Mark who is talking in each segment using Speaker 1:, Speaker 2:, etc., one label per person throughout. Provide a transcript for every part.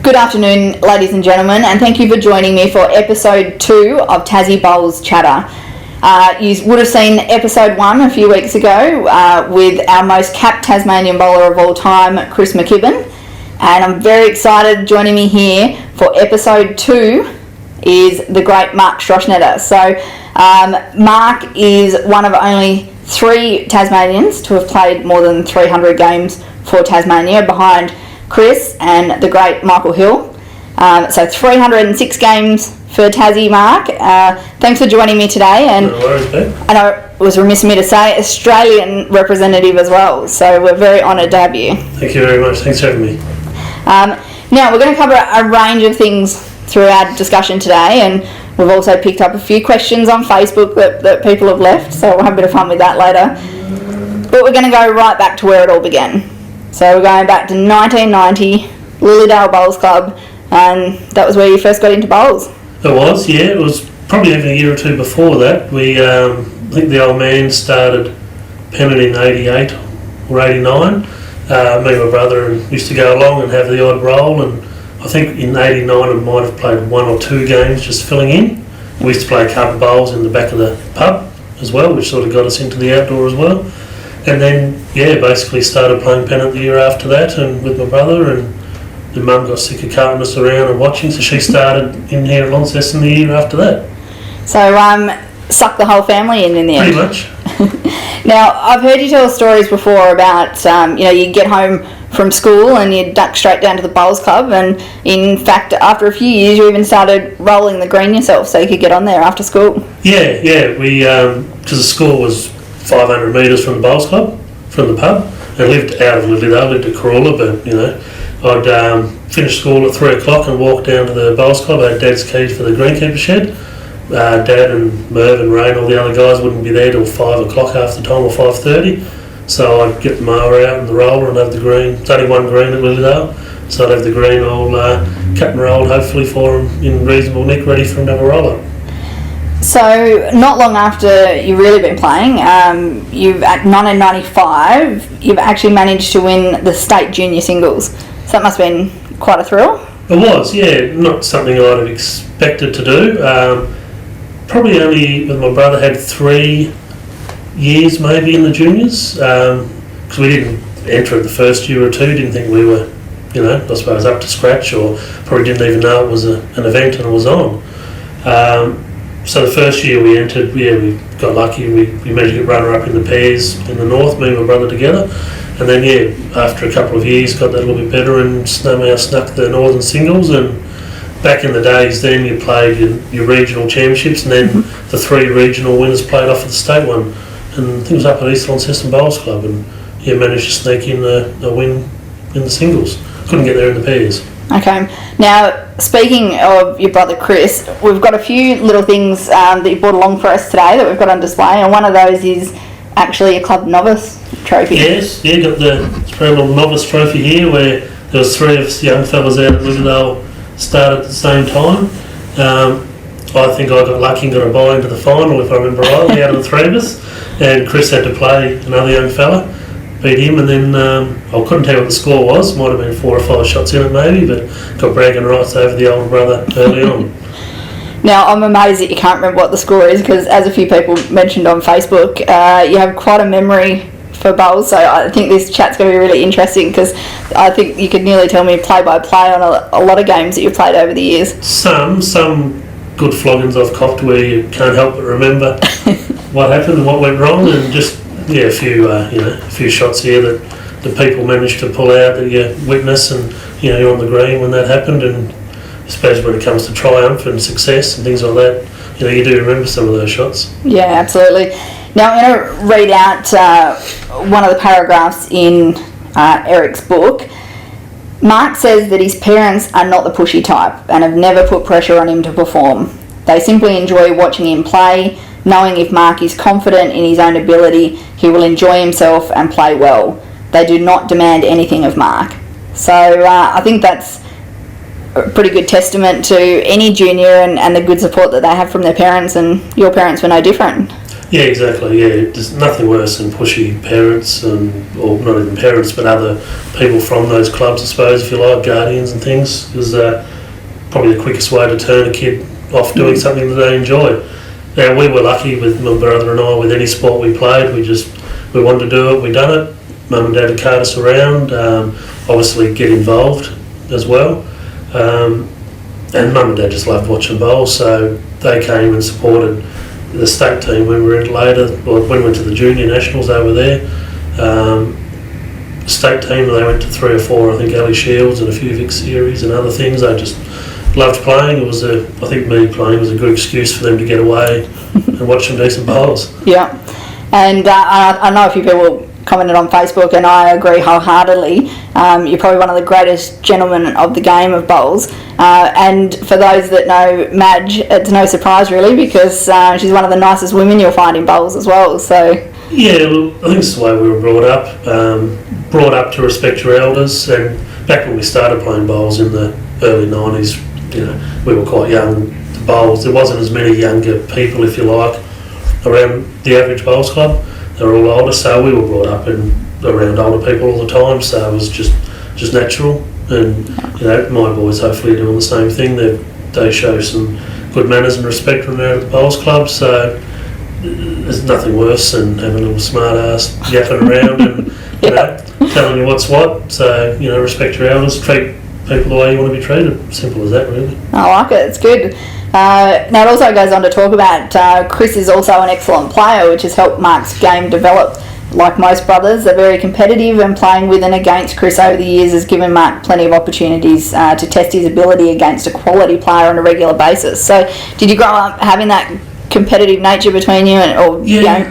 Speaker 1: Good afternoon, ladies and gentlemen, and thank you for joining me for episode 2 of Tassie Bowls Chatter. You would have seen episode 1 a few weeks ago with our most capped Tasmanian bowler of all time, Chris McKibben, and I'm very excited. Joining me here for episode 2 is the great Mark Strochnetter. So Mark is one of only 3 Tasmanians to have played more than 300 games for Tasmania, behind Chris and the great Michael Hill. So 306 games for Tassie, Mark. Thanks for joining me today. And
Speaker 2: no worries, babe.
Speaker 1: I know it was remiss of me to say Australian representative as well, so we're very honoured to have you.
Speaker 2: Thank you very much. Thanks for having me.
Speaker 1: Now we're going to cover a range of things through our discussion today, and we've also picked up a few questions on Facebook that people have left, so we'll have a bit of fun with that later. But we're going to go right back to where it all began. So we're going back to 1990, Lilydale Bowls Club, and that was where you first got into bowls.
Speaker 2: It was, yeah. It was probably even a year or two before that. We, I think the old man started penning in 88 or 89. Me and my brother used to go along and have the odd roll, and I think in 89 I might have played 1 or 2 games just filling in. We used to play a couple of bowls in the back of the pub as well, which sort of got us into the outdoor as well. And then, yeah, basically started playing pennant the year after that, and with my brother, and the mum got sick of carting us around and watching, so she started in here at Launceston the year after that.
Speaker 1: So sucked the whole family in the end.
Speaker 2: Pretty much.
Speaker 1: Now, I've heard you tell stories before about, you get home from school and you duck straight down to the bowls club, and in fact, after a few years, you even started rolling the green yourself so you could get on there after school.
Speaker 2: Yeah, we, because the school was 500 metres from the bowls club, from the pub, and lived out of Lilydale, lived at Corolla, but, I'd finish school at 3 o'clock and walk down to the bowls club. I had Dad's keys for the greenkeeper shed. Dad and Merv and Ray and all the other guys wouldn't be there till 5 o'clock half the time, or 5:30. So I'd get the mower out and the roller and have the green. There's only one green at Lilydale, so I'd have the green all cut and rolled, hopefully for him in reasonable nick, ready for him to have a roller.
Speaker 1: So not long after you've really been playing, at 1995, you've actually managed to win the state junior singles. So that must have been quite a thrill.
Speaker 2: It was, yeah. Not something I'd have expected to do. Probably only with my brother had 3 years maybe in the juniors, because we didn't enter it the first year or 2. Didn't think we were, I suppose up to scratch, or probably didn't even know it was an event and it was on. So the first year we entered, we got lucky. We managed to get runner-up in the pairs in the north, me and my brother together. And then, after a couple of years, got that a little bit better and somehow snuck the northern singles. And back in the days then, you played your regional championships, and then the 3 regional winners played off at the state one. And I think it was up at East Launceston Bowls Club, and managed to sneak in a win in the singles. Couldn't get there in the pairs.
Speaker 1: Okay. Now, speaking of your brother Chris, we've got a few little things that you brought along for us today that we've got on display, and one of those is actually a club novice trophy.
Speaker 2: Yes, got the little novice trophy here, where there was 3 of us young fellas out at Lilydale started at the same time. I think I got lucky and got a bye into the final, if I remember rightly, out of the 3 of us, and Chris had to play another young fella, beat him, and then I couldn't tell you what the score was. Might have been 4 or 5 shots in it maybe, but got bragging rights over the older brother early on.
Speaker 1: Now, I'm amazed that you can't remember what the score is, because as a few people mentioned on Facebook, you have quite a memory for bowls, so I think this chat's going to be really interesting, because I think you could nearly tell me play-by-play on a lot of games that you've played over the years. Some
Speaker 2: good floggings I've copped where you can't help but remember what happened and what went wrong, and just a few shots here that the people managed to pull out that you witness, and you're on the green when that happened, and especially when it comes to triumph and success and things like that, you do remember some of those shots.
Speaker 1: Yeah, absolutely. Now I'm going to read out one of the paragraphs in Eric's book. Mark says that his parents are not the pushy type and have never put pressure on him to perform. They simply enjoy watching him play, knowing if Mark is confident in his own ability, he will enjoy himself and play well. They do not demand anything of Mark. So I think that's a pretty good testament to any junior and the good support that they have from their parents, and your parents were no different.
Speaker 2: Yeah, exactly. Yeah, there's nothing worse than pushy parents or not even parents, but other people from those clubs, I suppose, if you like, guardians and things, because probably the quickest way to turn a kid off doing something that they enjoy. Now, we were lucky with my brother and I, with any sport we played, we wanted to do it, we done it. Mum and Dad would cart us around, obviously get involved as well. And Mum and Dad just loved watching bowls, so they came and supported the state team when we were in later. Well, when we went to the junior nationals, they were there. State team, they went to 3 or 4, I think, Alley Shields and a few Vic Series and other things. They just loved playing. I think me playing was a good excuse for them to get away and watch some decent bowls.
Speaker 1: Yeah, and I know a few people commented on Facebook, and I agree wholeheartedly. You're probably one of the greatest gentlemen of the game of bowls. And for those that know Madge, it's no surprise really, because she's one of the nicest women you'll find in bowls as well. So
Speaker 2: yeah, well, I think it's the way we were brought up to respect your elders. And back when we started playing bowls in the early 90s, we were quite young to bowls. There wasn't as many younger people, if you like, around the average bowls club. They were all older, so we were brought up around older people all the time, so it was just natural. And my boys hopefully are doing the same thing. They show some good manners and respect when they're at the bowls club, so there's nothing worse than having a little smart ass yapping around and telling you what's what. So respect your elders, treat people the way you want to be treated. Simple as that, really.
Speaker 1: I like it. It's good. Now it also goes on to talk about Chris is also an excellent player, which has helped Mark's game develop. Like most brothers, they're very competitive, and playing with and against Chris over the years has given Mark plenty of opportunities to test his ability against a quality player on a regular basis. So did you grow up having that competitive nature between you, or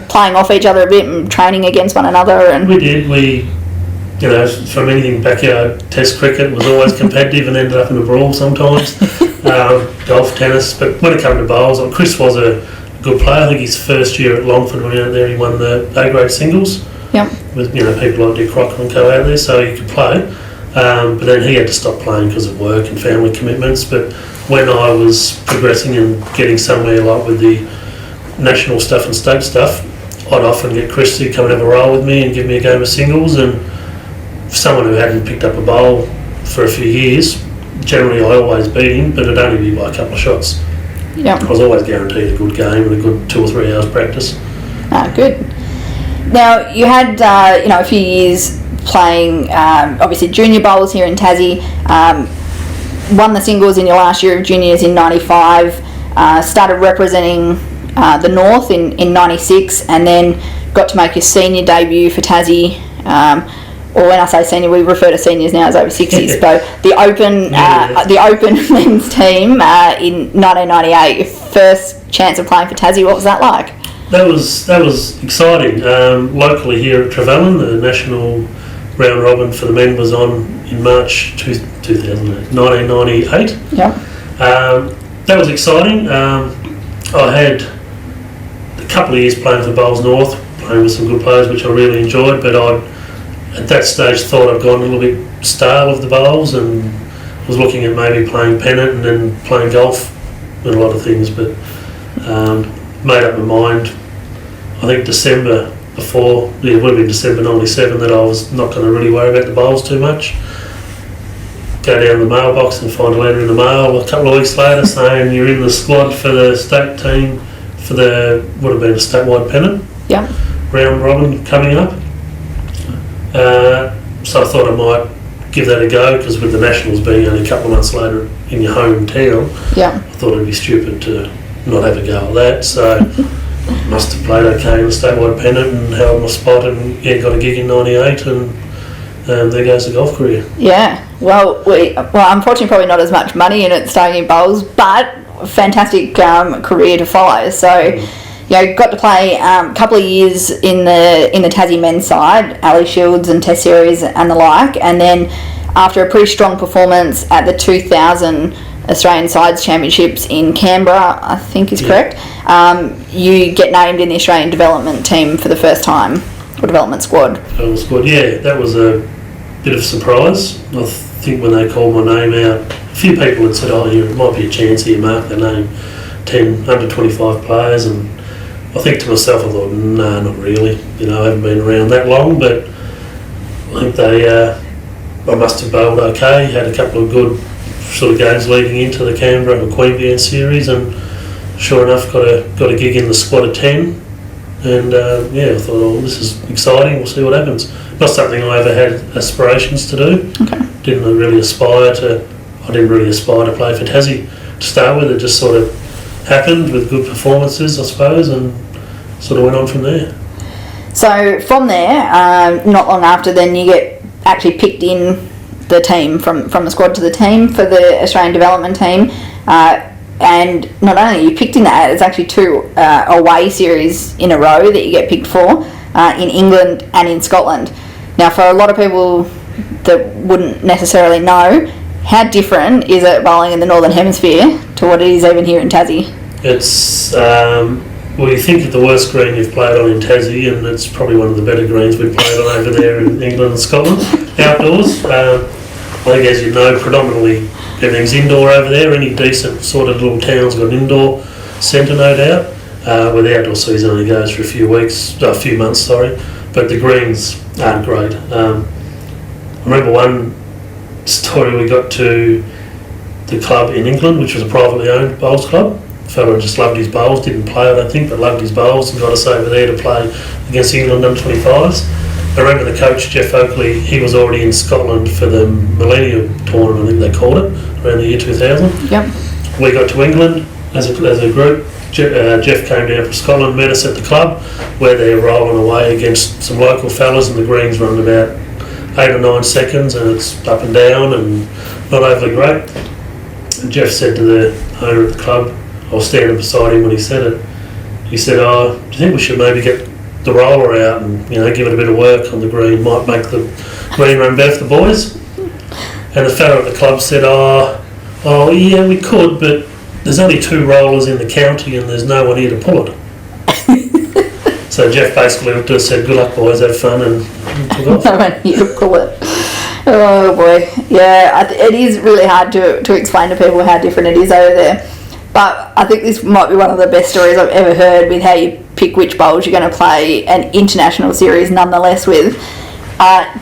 Speaker 1: playing off each other a bit and training against one another? And
Speaker 2: we did. From anything backyard test cricket was always competitive and ended up in a brawl sometimes. Golf, tennis, but when it came to bowls, Chris was a good player. I think his first year at Longford, when he went out there, he won the A-grade singles.
Speaker 1: Yep.
Speaker 2: With people like Dick Crocker and co out there, so he could play. But then he had to stop playing because of work and family commitments. But when I was progressing and getting somewhere, like with the national stuff and state stuff, I'd often get Chris to come and have a roll with me and give me a game of singles. And for someone who hadn't picked up a bowl for a few years, generally I always beat him, but it'd only be by a couple of shots.
Speaker 1: Yep.
Speaker 2: I was always guaranteed a good game and a good 2 or 3 hours practice.
Speaker 1: Good. Now you had a few years playing obviously junior bowls here in Tassie. Won the singles in your last year of juniors in '95. Started representing the North in '96, and then got to make your senior debut for Tassie. Or when I say senior, we refer to seniors now as over 60s. So the Open men's team in 1998. Your first chance of playing for Tassie. What was that like?
Speaker 2: That was exciting. Locally here at Trevellyn, the national round robin for the men was on in March 1998.
Speaker 1: Yeah.
Speaker 2: That was exciting. I had a couple of years playing for Bowls North, playing with some good players, which I really enjoyed, but at that stage thought I'd gone a little bit stale of the bowls and was looking at maybe playing pennant and then playing golf and a lot of things, but made up my mind, I think December before, it would have been December '97, that I was not going to really worry about the bowls too much. Go down the mailbox and find a letter in the mail a couple of weeks later saying you're in the squad for the state team for would have been a statewide pennant.
Speaker 1: Yeah.
Speaker 2: Round robin coming up. So I thought I might give that a go, because with the nationals being only a couple of months later in your hometown, I thought it'd be stupid to not have a go at that. So must have played okay in the statewide pennant and held my spot, and got a gig in '98, and there goes the golf career.
Speaker 1: Yeah, well, unfortunately probably not as much money in it staying in bowls, but fantastic career to follow. So got to play a couple of years in the Tassie men's side, Alley Shields and Test Series and the like, and then after a pretty strong performance at the 2000 Australian Sides Championships in Canberra, I think is correct, you get named in the Australian development team for the first time, or development squad.
Speaker 2: Development squad, yeah, that was a bit of a surprise. I think when they called my name out, a few people had said, it might be a chance here, Mark, they name 10 under 25 players, and I think to myself, I thought, no, not really. You know, I haven't been around that long, but I think I must have bowled okay. Had a couple of good sort of games leading into the Canberra and Queanbeyan series, and sure enough, got a gig in the squad of 10. And I thought, oh, this is exciting. We'll see what happens. Not something I ever had aspirations to do.
Speaker 1: Okay.
Speaker 2: Didn't really aspire to play for Tassie to start with. It just sort of happened with good performances, I suppose, and sort of went on from there.
Speaker 1: So from there, not long after, then you get actually picked in the team from the squad to the team for the Australian development team. And not only are you picked in that, it's actually 2 away series in a row that you get picked for in England and in Scotland. Now, for a lot of people that wouldn't necessarily know, how different is it bowling in the Northern Hemisphere to what it is even here in Tassie?
Speaker 2: It's, well, you think of the worst green you've played on in Tassie, and it's probably one of the better greens we've played on over there in England and Scotland. Outdoors, I think, as you know, predominantly everything's indoor over there. Any decent sort of little town's got an indoor centre, no doubt. Where the outdoor season only goes for a few months, but the greens aren't great. I remember one story. We got to the club in England, which was a privately owned bowls club. The fella just loved his bowls, didn't play I don't think, but loved his bowls and got us over there to play against England under-25s. I remember the coach, Jeff Oakley, he was already in Scotland for the Millennium Tournament, I think they called it, around the year 2000.
Speaker 1: Yep.
Speaker 2: We got to England as a group. Jeff came down from Scotland, met us at the club, where they're rolling away against some local fellas, and the greens run about 8 or 9 seconds, and it's up and down and not overly great. And Jeff said to the owner of the club, I was standing beside him when he said it, he said, oh, do you think we should maybe get the roller out and give it a bit of work on the green, might make the green run better for the boys? And the fellow at the club said, oh yeah, we could, but there's only 2 rollers in the county and there's no one here to pull it. So Jeff basically looked at us and said, good luck boys, have fun, and took off.
Speaker 1: No one here to pull it. Oh boy, yeah, it is really hard to explain to people how different it is over there. But I think this might be one of the best stories I've ever heard, with how you pick which bowls you're going to play an international series nonetheless with.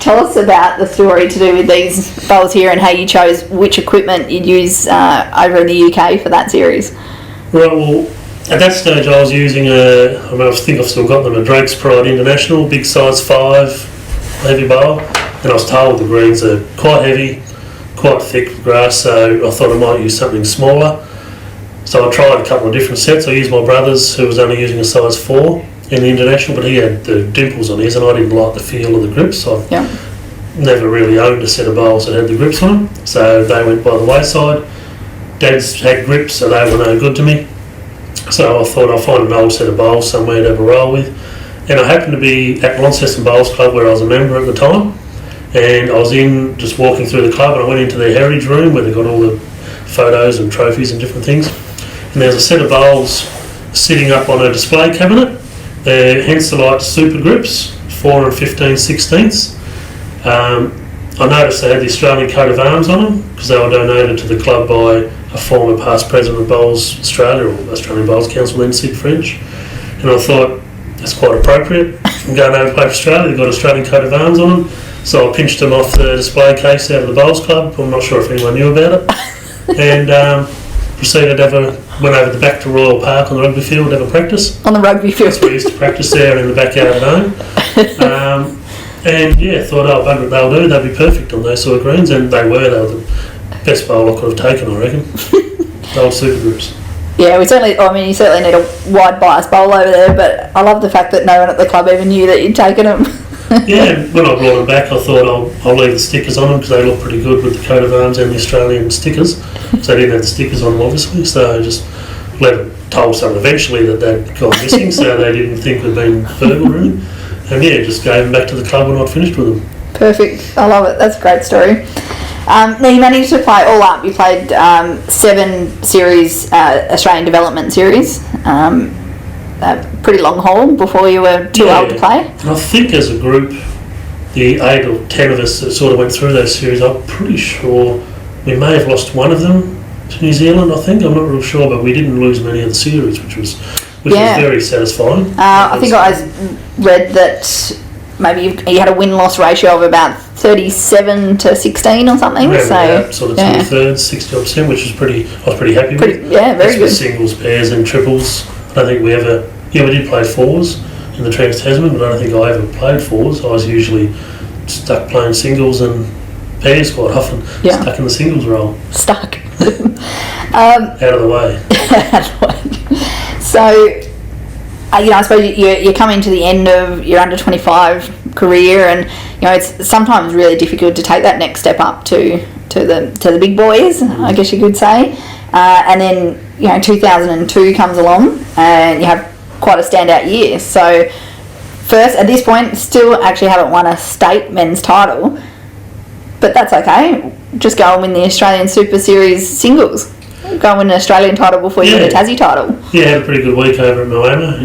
Speaker 1: Tell us about the story to do with these bowls here and how you chose which equipment you'd use over in the UK for that series.
Speaker 2: Right, well, at that stage I was using I think I've still got them, a Drake's Pride International, big size 5 heavy bowl, and I was told the greens are quite heavy, quite thick with grass, so I thought I might use something smaller. So I tried a couple of different sets. I used my brother's, who was only using a size 4 in the international, but he had the dimples on his, and I didn't like the feel of the grips. I've never really owned a set of bowls that had the grips on them, so they went by the wayside. Dad's had grips, so they were no good to me. So I thought I'll find an old set of bowls somewhere to have a roll with. And I happened to be at Launceston Bowls Club, where I was a member at the time, and I was just walking through the club, and I went into their heritage room where they got all the photos and trophies and different things. And there's a set of bowls sitting up on a display cabinet. They're Henselite Super Grips, 4 and 15/16. I noticed they had the Australian coat of arms on them, because they were donated to the club by a former past president of Bowls Australia, or Australian Bowls Council, then Sid French. And I thought, that's quite appropriate. I'm going over to play for Australia, they've got Australian coat of arms on them. So I pinched them off the display case out of the Bowls Club. I'm not sure if anyone knew about it. And proceeded went over the back to Royal Park on the rugby field to have a practice.
Speaker 1: On the rugby field?
Speaker 2: So we used to practice there in the backyard at home. And yeah, thought, oh, bugger it, they'll do, they'll be perfect on those sort of greens, and they were the best bowl I could have taken, I reckon. The old Super Grips.
Speaker 1: Yeah, you certainly need a wide bias bowl over there, but I love the fact that no one at the club even knew that you'd taken them.
Speaker 2: Yeah, when I brought them back, I thought I'll leave the stickers on them, because they look pretty good with the coat of arms and the Australian stickers. So they didn't have the stickers on them, obviously, so I just told someone eventually that they'd gone missing, so they didn't think we'd been burgled or anything. And yeah, just gave them back to the club when I'd finished with them.
Speaker 1: Perfect. I love it. That's a great story. Now you managed to play all up. You played 7 series, Australian development series. A pretty long haul before you were too old to play.
Speaker 2: And I think as a group, the 8 or 10 of us that sort of went through those series, I'm pretty sure we may have lost one of them to New Zealand, I think. I'm not real sure, but we didn't lose many of the series, which was which was very satisfying.
Speaker 1: I think I read that maybe you had a win-loss ratio of about 37 to 16 or something.
Speaker 2: Sort of 2/3, 60%, which was I was pretty happy with.
Speaker 1: Yeah, very good.
Speaker 2: With singles, pairs, and triples. I don't think we ever. Yeah, we did play fours in the Trans-Tasman, but I don't think I ever played fours. I was usually stuck playing singles and pairs quite often.
Speaker 1: Yeah.
Speaker 2: Stuck in the singles role.
Speaker 1: Stuck.
Speaker 2: Out of the way.
Speaker 1: So, I suppose you're coming to the end of your under 25 career, and it's sometimes really difficult to take that next step up to the big boys, I guess you could say. And then 2002 comes along, and you have quite a standout year. So, first at this point, still actually haven't won a state men's title, but that's okay. Just go and win the Australian Super Series singles. Go and win an Australian title before you win a Tassie title.
Speaker 2: Yeah, had a pretty good week over at Moama.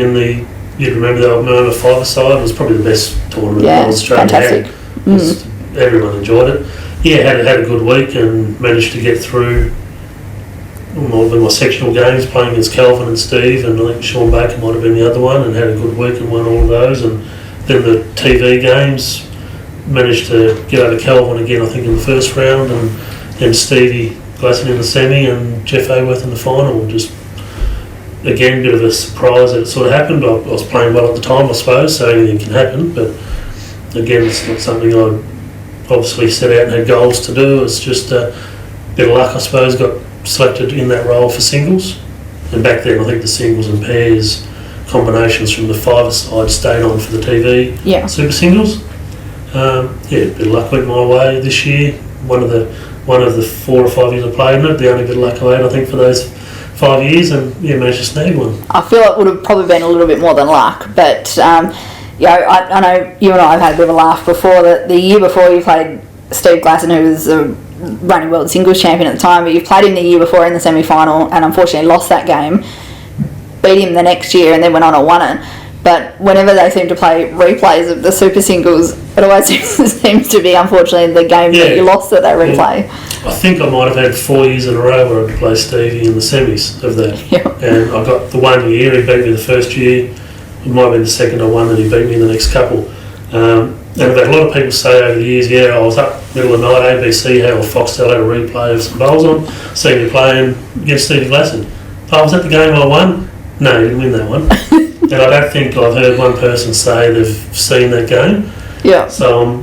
Speaker 2: You'd remember the old Moama five-a-side. It was probably the best tournament Australia
Speaker 1: fantastic.
Speaker 2: had. Everyone enjoyed it. Yeah, had a good week and managed to get through my sectional games, playing against Calvin and Steve, and I think Sean Baker might have been the other one, and had a good week and won all of those. And then the TV games, managed to get over Calvin again, I think, in the first round, and then Stevie Glasson in the semi and Jeff Ayworth in the final. Just, again, a bit of a surprise that it sort of happened. I was playing well at the time, I suppose, so anything can happen, but again, it's not something I obviously set out and had goals to do. It's just a bit of luck, I suppose. Got selected in that role for singles, and back then I think the singles and pairs combinations from the five-a-side stayed on for the TV Super Singles. A bit of luck went my way this year. One of the 4 or 5 years I played in it, the only bit of luck I had, I think, for those 5 years, and managed to snag one.
Speaker 1: I feel it would have probably been a little bit more than luck, but I know you and I have had a bit of a laugh before. That the year before you played Steve Glasson, who was the running world singles champion at the time, but you played him the year before in the semi-final and unfortunately lost that game. Beat him the next year and then went on and won it. But whenever they seem to play replays of the Super Singles, it always seems to be, unfortunately, the game that you lost that they replay.
Speaker 2: I think I might have had 4 years in a row where I could play Stevie in the semis of that. And I got the 1 year, he beat me the first year. It might have been the second I won that he beat me in the next couple. And I've had a lot of people say over the years, I was up middle of the night, ABC or Foxtel had a replay of some bowls on, seeing me playing against Stevie Glasson. Oh, was that the game I won? No, you didn't win that one. And I don't think I've heard one person say they've seen that game.
Speaker 1: Yeah.
Speaker 2: So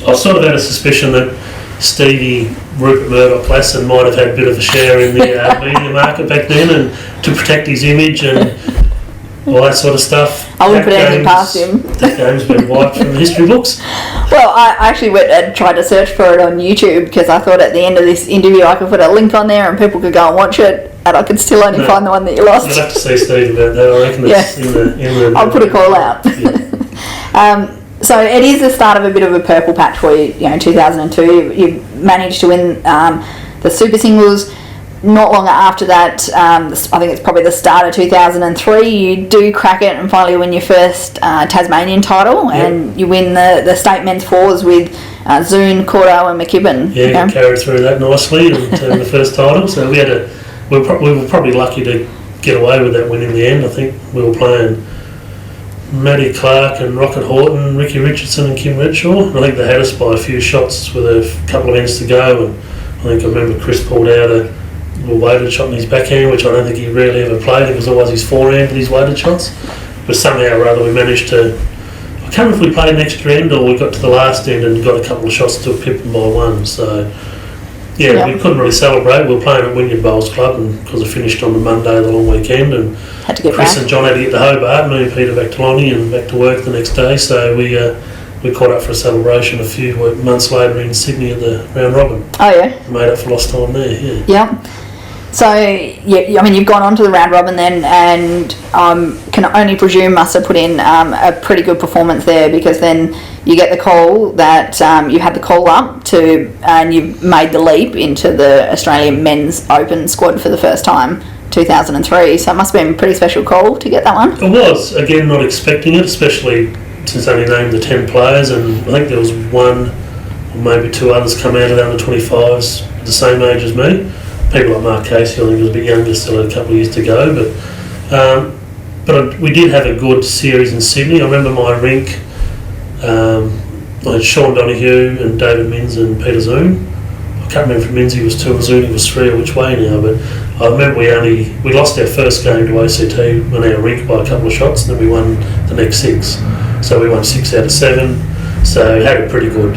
Speaker 2: I've sort of had a suspicion that Stevie, Rupert Murdoch Glasson might have had a bit of a share in the media market back then, and to protect his image and all that sort of stuff.
Speaker 1: I wouldn't put anything past him.
Speaker 2: That game's been wiped from the history books.
Speaker 1: Well, I actually went and tried to search for it on YouTube because I thought at the end of this interview I could put a link on there and people could go and watch it, and I could still only find the one that you lost.
Speaker 2: You'll have to see Steve about that. I reckon it's in the
Speaker 1: I'll put a call out.
Speaker 2: Yeah.
Speaker 1: So it is the start of a bit of a purple patch for you. In 2002, you managed to win the Super Singles. Not long after that, I think it's probably the start of 2003, you do crack it and finally win your first Tasmanian title, and you win the state men's fours with Zune, Cordo and McKibben.
Speaker 2: Yeah, carried through that nicely and turned the first title. So we were probably lucky to get away with that win in the end. I think we were playing Matty Clark and Rocket Horton, Ricky Richardson and Kim Redshaw. I think they had us by a few shots with a couple of ends to go, and I think I remember Chris pulled out a weighted shot in his backhand, which I don't think he really ever played. It was always his forehand with his weighted shots. But somehow or other we managed to, I can't remember if we played an extra end or we got to the last end and got a couple of shots to pip them by one. So we couldn't really celebrate. We were playing at Wynyard Bowls Club, and because it finished on the Monday, the long weekend, and
Speaker 1: had to get
Speaker 2: Chris
Speaker 1: back.
Speaker 2: and John had to get to Hobart, me and Peter back to Lonnie and back to work the next day. So we caught up for a celebration a few months later in Sydney at the round robin.
Speaker 1: Oh yeah.
Speaker 2: Made up for lost time there. Yeah.
Speaker 1: Yeah. So, you've gone on to the round robin then, and can only presume must have put in a pretty good performance there, because then you get the call that you had the call up to, and you made the leap into the Australian Men's Open squad for the first time, 2003. So it must have been a pretty special call to get that one.
Speaker 2: It was, again, not expecting it, especially since they only named the 10 players, and I think there was one or maybe two others come out of the under 25s the same age as me. People like Mark Casey, I think, was a bit younger, still had a couple of years to go, but but we did have a good series in Sydney. I remember my rink, I had Sean Donoghue and David Minns and Peter Zoon. I can't remember if Minnsy was 2 and Zooney was 3 or which way now, but I remember we lost our first game to ACT on our rink by a couple of shots, and then we won the next 6. So we won 6 out of 7. So we had a pretty good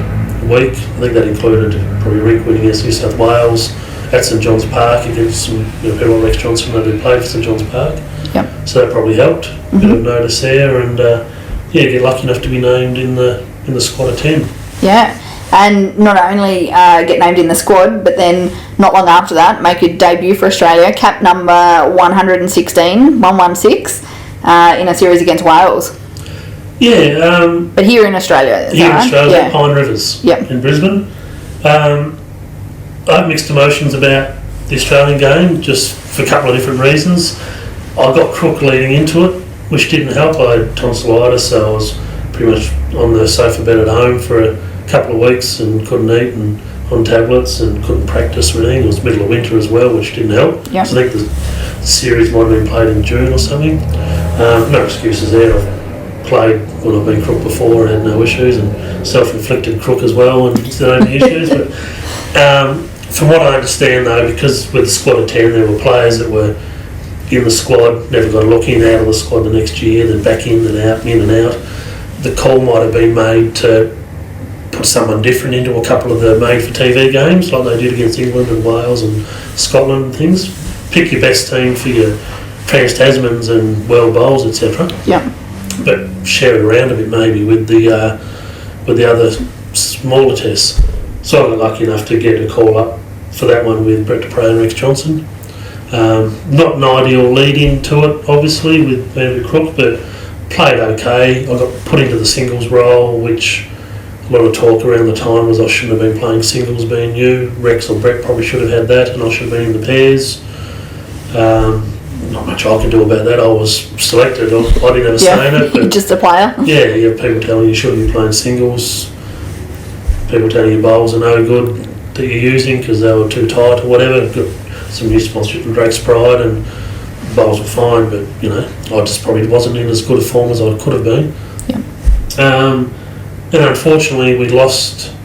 Speaker 2: week. I think that included probably rink winning against New South Wales at St John's Park against some people like Rex Johnson that had played for St John's Park.
Speaker 1: Yep.
Speaker 2: So that probably helped. A bit of notice there, and get lucky enough to be named in the squad of 10.
Speaker 1: Yeah. And not only get named in the squad, but then not long after that, make your debut for Australia, cap number 116 in a series against Wales.
Speaker 2: Yeah.
Speaker 1: But here in Australia.
Speaker 2: Here in Australia, Pine Rivers in Brisbane. I have mixed emotions about the Australian game, just for a couple of different reasons. I got crook leading into it, which didn't help. I had tonsillitis, so I was pretty much on the sofa bed at home for a couple of weeks and couldn't eat and on tablets and couldn't practice or anything. It was middle of winter as well, which didn't help.
Speaker 1: Yep.
Speaker 2: So I think the series might have been played in June or something. No excuses there. I've played when I've been crook before and had no issues, and self-inflicted crook as well and their own issues. But from what I understand though, because with the squad of 10 there were players that were in the squad, never got a look in, out of the squad the next year, then back in and out, in and out. The call might have been made to put someone different into a couple of the made-for-TV games, like they did against England and Wales and Scotland and things. Pick your best team for your Trans-Tasmans and World Bowls, etc.
Speaker 1: Yeah.
Speaker 2: But share it around a bit maybe with the other smaller tests. So I got lucky enough to get a call up for that one with Brett Dupre and Rex Johnson. Not an ideal lead into it, obviously, with being a bit crook, but played okay. I got put into the singles role, which a lot of talk around the time was I shouldn't have been playing singles being you. Rex or Brett probably should have had that, and I should have been in the pairs. Not much I can do about that. I was selected. I didn't have a say in it. But
Speaker 1: just a player.
Speaker 2: Yeah, you have people telling you shouldn't be playing singles. People telling you bowls are no good that you're using because they were too tight or whatever. Got some new sponsorship from Drake's Pride and bowls were fine, but I just probably wasn't in as good a form as I could have been.
Speaker 1: Yeah.
Speaker 2: And unfortunately, I lost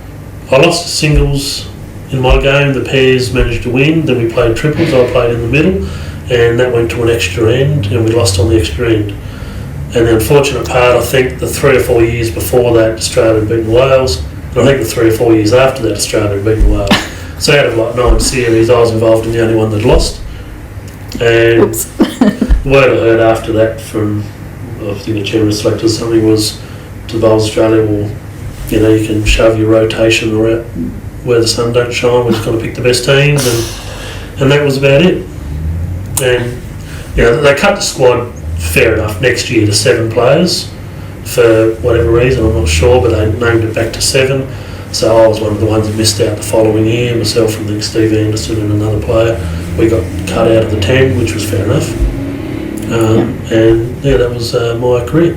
Speaker 2: the singles in my game. The pairs managed to win. Then we played triples. I played in the middle, and that went to an extra end, and we lost on the extra end. And the unfortunate part, I think, the 3 or 4 years before that, Australia had beaten Wales, and I think the 3 or 4 years after that, Australia had beaten Wales. So out of like 9 series, I was involved in the only one that lost. And the word I heard after that from, I think the chairman of selectors or something was to the Bowls Australia, well, you can shove your rotation around where the sun don't shine. We're just going to pick the best teams, and that was about it. And they cut the squad fair enough next year to 7 players for whatever reason, I'm not sure, but they named it back to 7. So I was one of the ones that missed out the following year. Myself and Steve Anderson and another player, we got cut out of the 10, which was fair enough. And that was my career.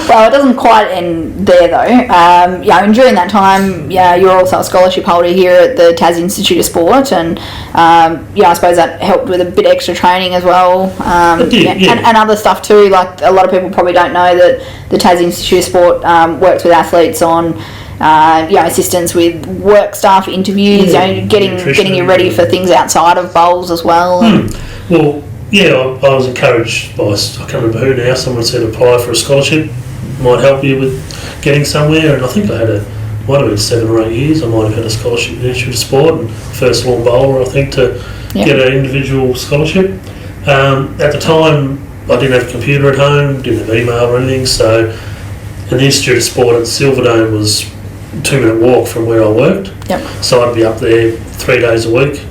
Speaker 1: Well, it doesn't quite end there though. And during that time, you're also a scholarship holder here at the Tas Institute of Sport, and I suppose that helped with a bit extra training as well.
Speaker 2: It did, yeah.
Speaker 1: And other stuff too. Like a lot of people probably don't know that the Tas Institute of Sport works with athletes on assistance with work staff interviews, getting you ready for things outside of bowls as well.
Speaker 2: Well, I was encouraged by, I can't remember who now, someone said apply for a scholarship, might help you with getting somewhere, and I think I might have been 7 or 8 years, I might have had a scholarship in the Institute of Sport, and first long bowler I think to get an individual scholarship. At the time I didn't have a computer at home, didn't have email or anything, and the Institute of Sport at Silverdome was a 2-minute walk from where I worked. So I'd be up there 3 days a week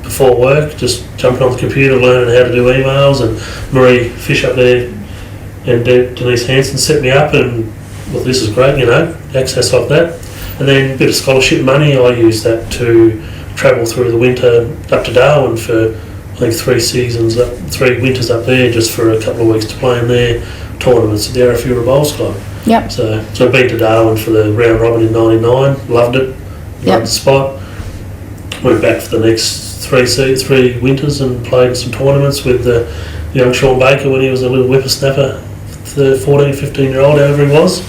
Speaker 2: before work, just jumping on the computer, learning how to do emails, and Marie Fish up there and Denise Hanson set me up, and well, this is great, access like that. And then a bit of scholarship money, I used that to travel through the winter up to Darwin for I think 3 winters up there, just for a couple of weeks to play in their tournaments at the Arafura Bowls Club. So I've been to Darwin for the round robin in '99, loved it, loved the spot. Went back for the next three winters and played some tournaments with young Sean Baker when he was a little whippersnapper, the 14, 15-year-old, however he was.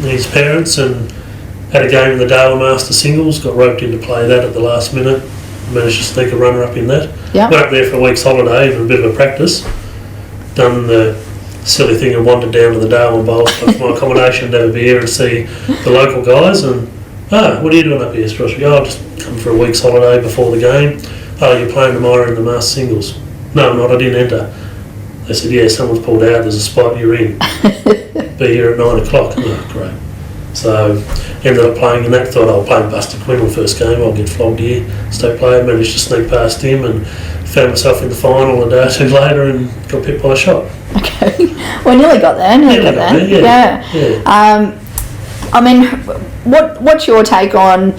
Speaker 2: His parents, and had a game in the Darwin Master Singles, got roped in to play that at the last minute, managed to sneak a runner-up in that. Went up there for a week's holiday and a bit of a practice, done the silly thing and wandered down to the Darwin Bowl for my accommodation to have a beer and see the local guys, and what are you doing up here, Strosh? I'll just come for a week's holiday before the game. Oh, you're playing tomorrow in the Master Singles? No, I'm not, I didn't enter. They said, yeah, someone's pulled out, there's a spot, you're in. Be here at 9 o'clock. Oh, great. So ended up playing in that, thought I'll play Buster Quinn on the first game, I'll get flogged here. State player, managed to sneak past him and found myself in the final a day or two later and got picked by a shot.
Speaker 1: Okay, well, nearly got there. Yeah. I mean, what's your take on,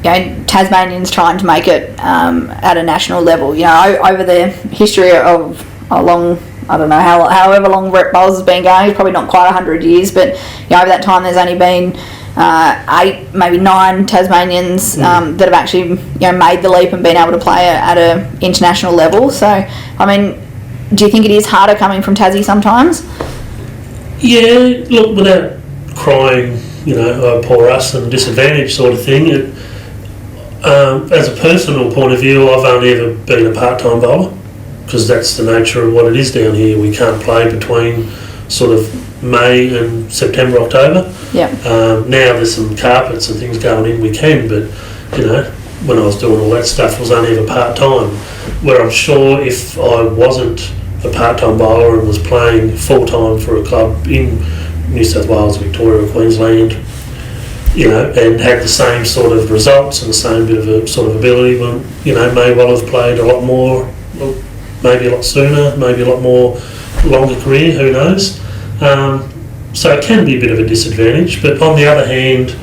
Speaker 1: Tasmanians trying to make it at a national level? Over the history of a long, I don't know however long rep bowls has been going, it's probably not quite 100 years, but over that time there's only been 8, maybe 9 Tasmanians that have actually made the leap and been able to play at an international level. So, I mean, do you think it is harder coming from Tassie sometimes?
Speaker 2: Yeah, look, without crying, oh, poor us and disadvantage sort of thing, as a personal point of view, I've only ever been a part-time bowler, because that's the nature of what it is down here. We can't play between sort of May and September, October. Now there's some carpets and things going in, we can, but when I was doing all that stuff, I was only ever part-time. Where I'm sure if I wasn't a part-time bowler and was playing full-time for a club in New South Wales, Victoria, Queensland, and had the same sort of results and the same bit of a sort of ability, well, may well have played a lot more, maybe a lot sooner, maybe a lot more longer career, who knows. So it can be a bit of a disadvantage, but on the other hand,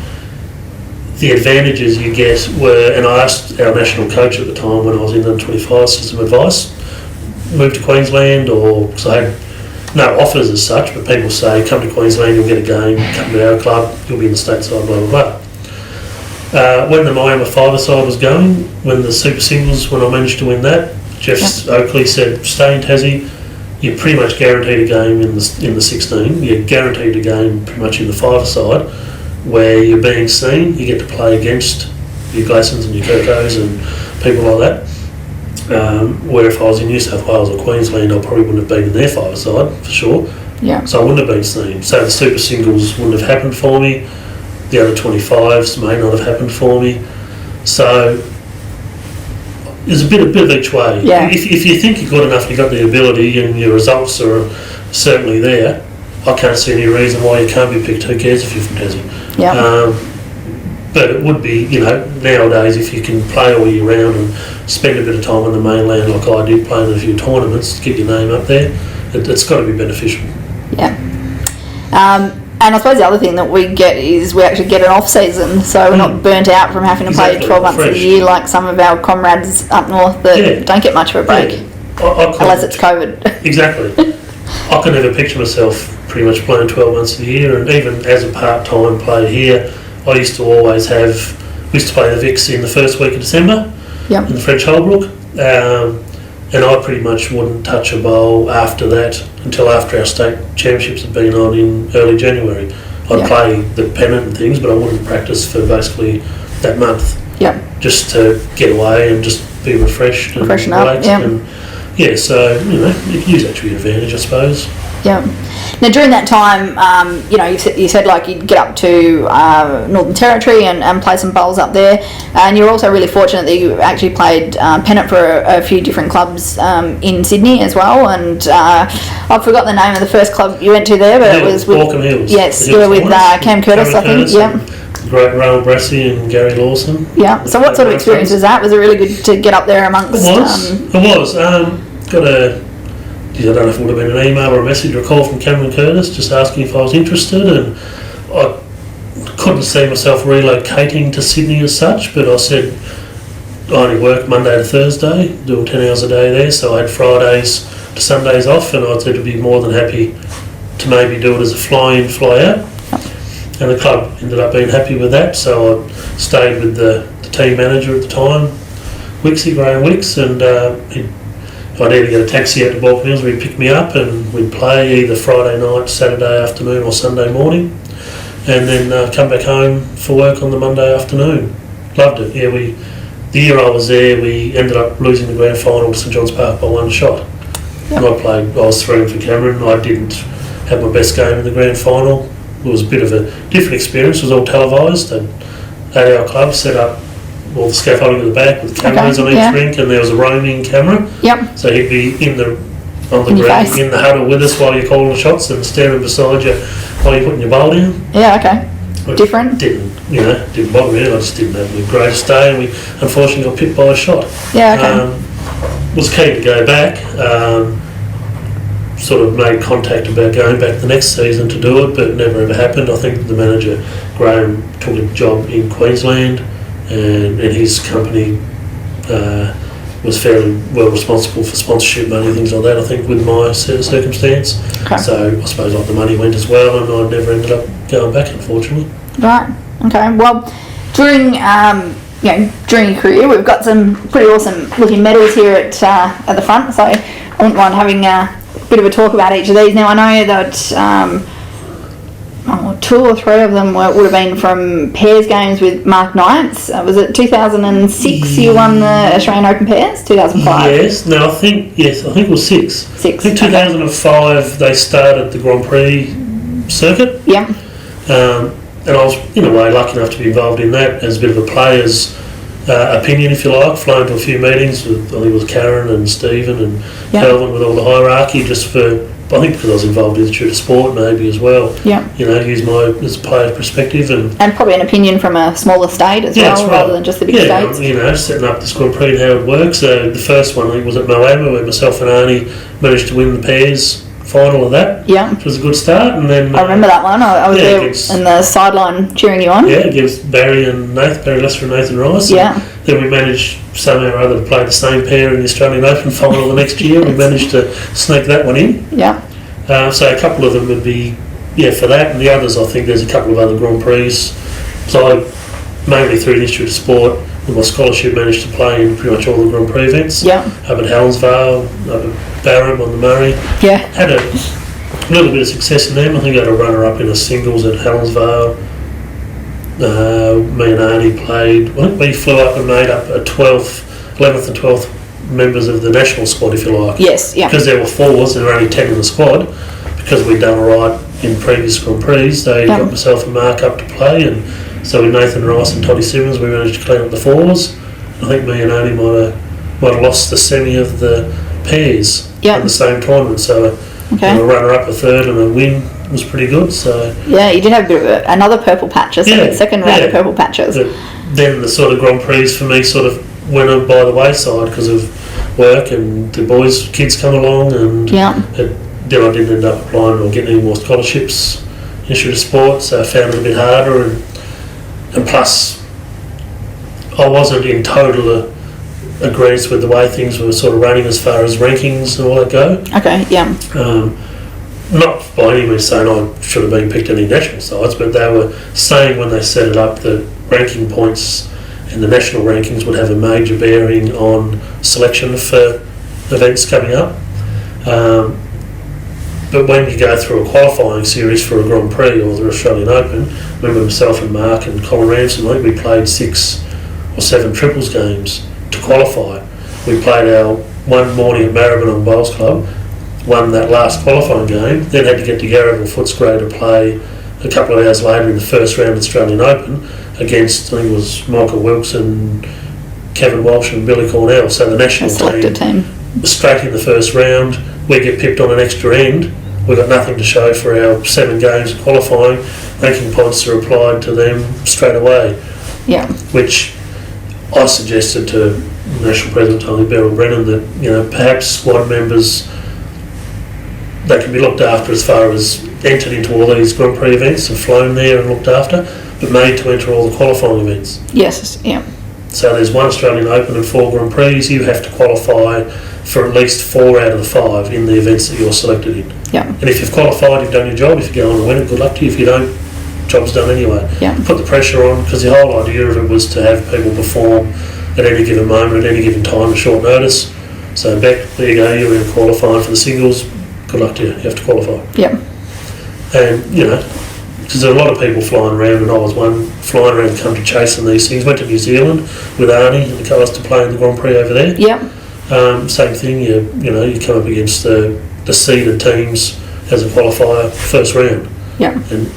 Speaker 2: the advantages you get were, and I asked our national coach at the time when I was in under 25 for some advice, move to Queensland, or because I had no offers as such, but people say come to Queensland, you'll get a game, come to our club, you'll be in the stateside, blah blah blah. When the Miami five-a-side was going, when the Super Singles, when I managed to win that, Jeff Oakley said, stay in Tassie, you're pretty much guaranteed a game in the 16, you're guaranteed a game pretty much in the five-a-side, where you're being seen, you get to play against your Glassons and your Kirkos and people like that. Where if I was in New South Wales or Queensland, I probably wouldn't have been in their five-a-side, for sure. So I wouldn't have been seen. So the Super Singles wouldn't have happened for me, the other 25s may not have happened for me. So there's a bit of each way. If you think you've got enough, you've got the ability and your results are certainly there, I can't see any reason why you can't be picked. Who cares if you're from Tassie? But it would be, nowadays, if you can play all year round and spend a bit of time on the mainland like I did, playing in a few tournaments to get your name up there, it's got to be beneficial.
Speaker 1: And I suppose the other thing that we get is we actually get an off-season, so we're not burnt out from having to play 12 months of the year like some of our comrades up north that don't get much of a break, unless it's COVID.
Speaker 2: Exactly. I can never picture myself pretty much playing 12 months of the year, and even as a part-time player here, I used to always play the Vicks in the first week of December in the French Holbrook, and I pretty much wouldn't touch a bowl after that until after our state championships had been on in early January. I'd play the pennant and things, but I wouldn't practice for basically that month. Just to get away and just be refreshed and relaxed. So you use that to your advantage, I suppose.
Speaker 1: Now during that time, you said like you'd get up to Northern Territory and play some bowls up there, and you're also really fortunate that you actually played pennant for a few different clubs in Sydney as well. And I forgot the name of the first club you went to there, but it was with
Speaker 2: Walkham Hills.
Speaker 1: Yes, with Cam Curtis, I think.
Speaker 2: Great Rowan Brassey and Gary Lawson.
Speaker 1: So what sort of experience was that? Was it really good to get up there amongst?
Speaker 2: It was. I don't know if it would have been an email or a message or a call from Cameron Curtis just asking if I was interested, and I couldn't see myself relocating to Sydney as such, but I said I only work Monday to Thursday, doing 10 hours a day there, so I had Fridays to Sundays off, and I said I'd be more than happy to maybe do it as a fly-in, fly-out, and the club ended up being happy with that, so I stayed with the team manager at the time, Graham Wicks, and I'd either get a taxi out to Balkan Hills, he'd pick me up, and we'd play either Friday night, Saturday afternoon, or Sunday morning, and then come back home for work on the Monday afternoon. Loved it. Yeah, the year I was there, we ended up losing the grand final to St John's Park by one shot. Yep. I was through for Cameron. I didn't have my best game in the grand final. It was a bit of a different experience. It was all televised, and at our club set up all the scaffolding at the back with cameras on each rink, and there was a roaming camera.
Speaker 1: Yep.
Speaker 2: So he'd be in the huddle with us while you're calling the shots and standing beside you while you're putting your bowl in.
Speaker 1: Yeah, okay. Different?
Speaker 2: Didn't bother me. I just didn't have the greatest day, and we unfortunately got pipped by a shot.
Speaker 1: Yeah, okay.
Speaker 2: Was keen to go back. Sort of made contact about going back the next season to do it, but never ever happened. I think the manager, Graham, took a job in Queensland, and his company was fairly well responsible for sponsorship money, things like that, I think, with my circumstance. Okay. So I suppose like the money went as well, and I never ended up going back, unfortunately.
Speaker 1: Right. Okay. Well, during during your career, we've got some pretty awesome looking medals here at the front, so I wouldn't mind having a bit of a talk about each of these. Now, I know that 2 or 3 of them would have been from pairs games with Mark Knights. Was it 2006 you won the Australian Open Pairs? 2005?
Speaker 2: Yes. No, I think it was 6. I think 2005 they started the Grand Prix circuit.
Speaker 1: Yeah.
Speaker 2: And I was, in a way, lucky enough to be involved in that as a bit of a player's opinion, if you like. Flown to a few meetings with, I think it was Karen and Stephen and Kelvin, with all the hierarchy, just for, I think because I was involved in the Institute of Sport maybe as well.
Speaker 1: Yeah.
Speaker 2: Use my as a player's perspective. And
Speaker 1: probably an opinion from a smaller state as well, rather than just the big states.
Speaker 2: Setting up this Grand Prix and how it works. The first one, I think, was at Moama, where myself and Arnie managed to win the pairs final of that, which was a good start. And then
Speaker 1: I remember that one. I was there in the sideline cheering you on.
Speaker 2: Yeah, against Barry Lester and Nathan Rice.
Speaker 1: Yeah.
Speaker 2: Then we managed somehow or other to play the same pair in the Australian Open final the next year. We managed to sneak that one in.
Speaker 1: Yeah.
Speaker 2: So a couple of them would be for that, and the others, I think there's a couple of other Grand Prix. So I, mainly through the Institute of Sport, with my scholarship, managed to play in pretty much all the Grand Prix events.
Speaker 1: Yeah.
Speaker 2: Up at Helensvale, up at Barham on the Murray.
Speaker 1: Yeah.
Speaker 2: Had a little bit of success in them. I think I had a runner-up in a singles at Helensvale. Me and Arnie played. I think we flew up and made up a 11th and 12th members of the national squad, if you like.
Speaker 1: Yes, yeah.
Speaker 2: Because there were 4s, there were only 10 in the squad. Because we'd done all right in previous Grand Prix, they got myself and Mark up to play, and so with Nathan Rice and Toddy Simmons, we managed to clean up the 4s. I think me and Arnie might have lost the semi of the pairs in the same tournament. So a runner-up, a third, and a win was pretty good. So
Speaker 1: yeah, you did have a bit of another purple patches, second round of purple patches.
Speaker 2: But then the sort of Grand Prix for me sort of went on by the wayside because of work, and the kids come along, and then I didn't end up applying or getting any more scholarships in Institute of Sport, so I found it a bit harder, and plus I wasn't in total agreement with the way things were sort of running as far as rankings and all that go.
Speaker 1: Okay, yeah.
Speaker 2: Not by any means saying I should have been picked any national sides, but they were saying when they set it up that ranking points and the national rankings would have a major bearing on selection for events coming up. But when you go through a qualifying series for a Grand Prix or the Australian Open, I remember myself and Mark and Colin Ransom, I think we played 6 or 7 triples games to qualify. We played our one morning at Maribyrnong Bowls Club, won that last qualifying game, then had to get to Yarraville Footscray to play a couple of hours later in the first round of the Australian Open against, I think it was Michael Wilson, Kevin Walsh and Billy Cornell, so the national team straight in the first round. We get pipped on an extra end. We've got nothing to show for our 7 games of qualifying. Ranking points are applied to them straight away.
Speaker 1: Yeah.
Speaker 2: Which I suggested to National President Tony Beryl Brennan that, perhaps squad members, they can be looked after as far as entered into all these Grand Prix events and flown there and looked after, but made to enter all the qualifying events.
Speaker 1: Yes, yeah.
Speaker 2: So there's 1 Australian Open and 4 Grand Prix. You have to qualify for at least 4 out of the 5 in the events that you're selected in.
Speaker 1: Yeah.
Speaker 2: And if you've qualified, you've done your job. If you go on and win it, good luck to you. If you don't, job's done anyway.
Speaker 1: Yeah.
Speaker 2: Put the pressure on, because the whole idea of it was to have people perform at any given moment, at any given time, at short notice. So Beck, there you go, you're in qualifying for the singles. Good luck to you. You have to qualify.
Speaker 1: Yeah.
Speaker 2: And, you know, because there are a lot of people flying around, and I was one flying around the country chasing these things. Went to New Zealand with Arnie and the cars to play in the Grand Prix over there.
Speaker 1: Yeah.
Speaker 2: Same thing. You come up against the seeded teams as a qualifier first round.
Speaker 1: Yeah.
Speaker 2: And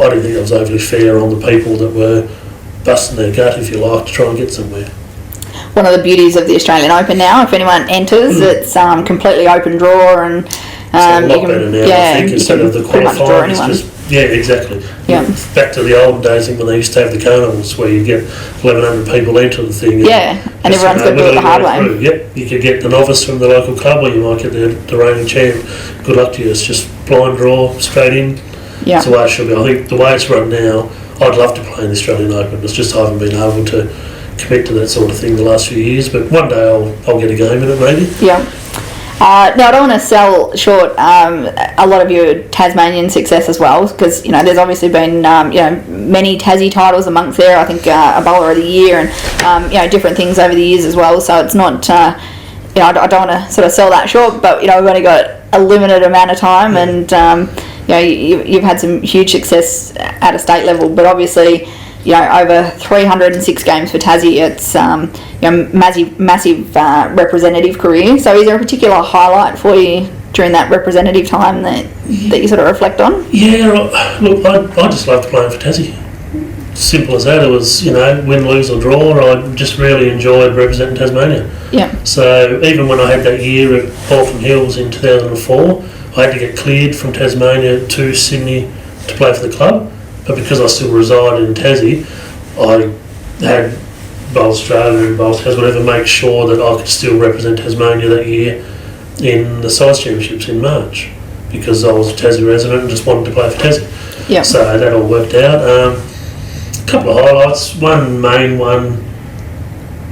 Speaker 2: I didn't think that was overly fair on the people that were busting their gut, if you like, to try and get somewhere.
Speaker 1: One of the beauties of the Australian Open now, if anyone enters, it's completely open draw, and
Speaker 2: It's a lot better now, I think, instead of the qualifying. It's just, yeah, exactly.
Speaker 1: Yeah.
Speaker 2: Back to the old days when they used to have the carnivals where you get 1,100 people enter the thing.
Speaker 1: Yeah, and everyone's got to do it the hard way.
Speaker 2: Yep, you could get the novice from the local club, or you might get the reigning champ. Good luck to you. It's just blind draw, straight in.
Speaker 1: Yeah.
Speaker 2: That's the way it should be. I think the way it's run now, I'd love to play in the Australian Open. It's just I haven't been able to commit to that sort of thing the last few years, but one day I'll get a game in it maybe.
Speaker 1: Yeah. Now I don't want to sell short a lot of your Tasmanian success as well, because there's obviously been many Tassie titles amongst there. I think a bowler of the year and different things over the years as well. So it's not I don't want to sort of sell that short, but we've only got a limited amount of time, and you've had some huge success at a state level, but obviously. Over 306 games for Tassie. It's massive representative career. So, is there a particular highlight for you during that representative time that you sort of reflect on?
Speaker 2: Yeah, look, I just loved playing for Tassie. Simple as that. It was win, lose or draw. I just really enjoyed representing Tasmania.
Speaker 1: Yeah.
Speaker 2: So even when I had that year at Bolton Hills in 2004, I had to get cleared from Tasmania to Sydney to play for the club. But because I still resided in Tassie, I had Bowls Australia and Bowls Tassie, whatever, make sure that I could still represent Tasmania that year in the size championships in March, because I was a Tassie resident and just wanted to play for Tassie.
Speaker 1: Yeah.
Speaker 2: So that all worked out. A couple of highlights. One main one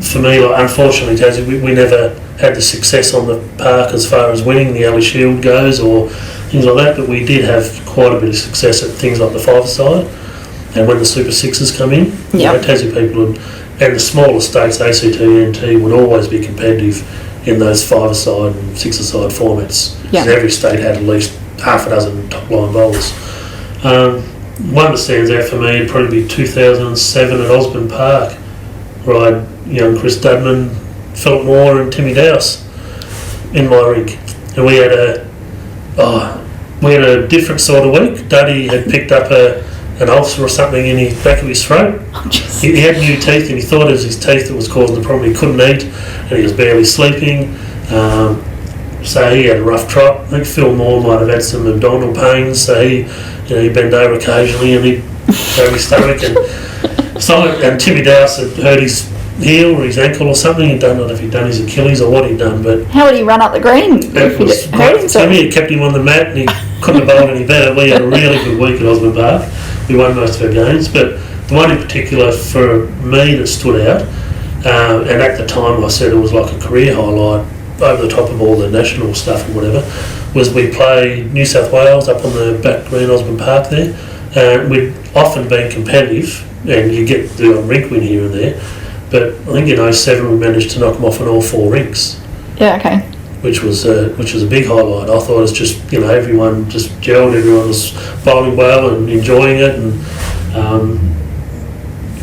Speaker 2: for me, unfortunately, Tassie, we never had the success on the park as far as winning the Alley Shield goes or things like that, but we did have quite a bit of success at things like the five-a-side, and when the Super Sixes come in, Tassie people and the smaller states, ACT and NT, would always be competitive in those five-a-side and six-a-side formats.
Speaker 1: Yeah.
Speaker 2: Every state had at least half a dozen top-line bowlers. One that stands out for me would probably be 2007 at Osborne Park, where I had young Chris Dudman, Philip Moore and Timmy Dowse in my rink, and we had a different sort of week. Duddy had picked up an ulcer or something in the back of his throat. He had new teeth, and he thought it was his teeth that was causing the problem. He couldn't eat, and he was barely sleeping. So he had a rough trot. I think Phil Moore might have had some abdominal pains, so he bent over occasionally and he'd have his stomach. And Timmy Dowse had hurt his heel or his ankle or something. I don't know if he'd done his Achilles or what he'd done, but
Speaker 1: how would he run up the green if he hurt himself?
Speaker 2: Timmy had kept him on the mat and he couldn't have bowled any better. We had a really good week at Osborne Park. We won most of our games, but the one in particular for me that stood out, and at the time I said it was like a career highlight over the top of all the national stuff and whatever, was we played New South Wales up on the back green Osborne Park there, and we'd often been competitive, and you get the rink win here and there, but I think in 07 we managed to knock them off on all four rinks.
Speaker 1: Yeah, okay.
Speaker 2: Which was a big highlight. I thought it was just, everyone just gelled, everyone was bowling well and enjoying it, and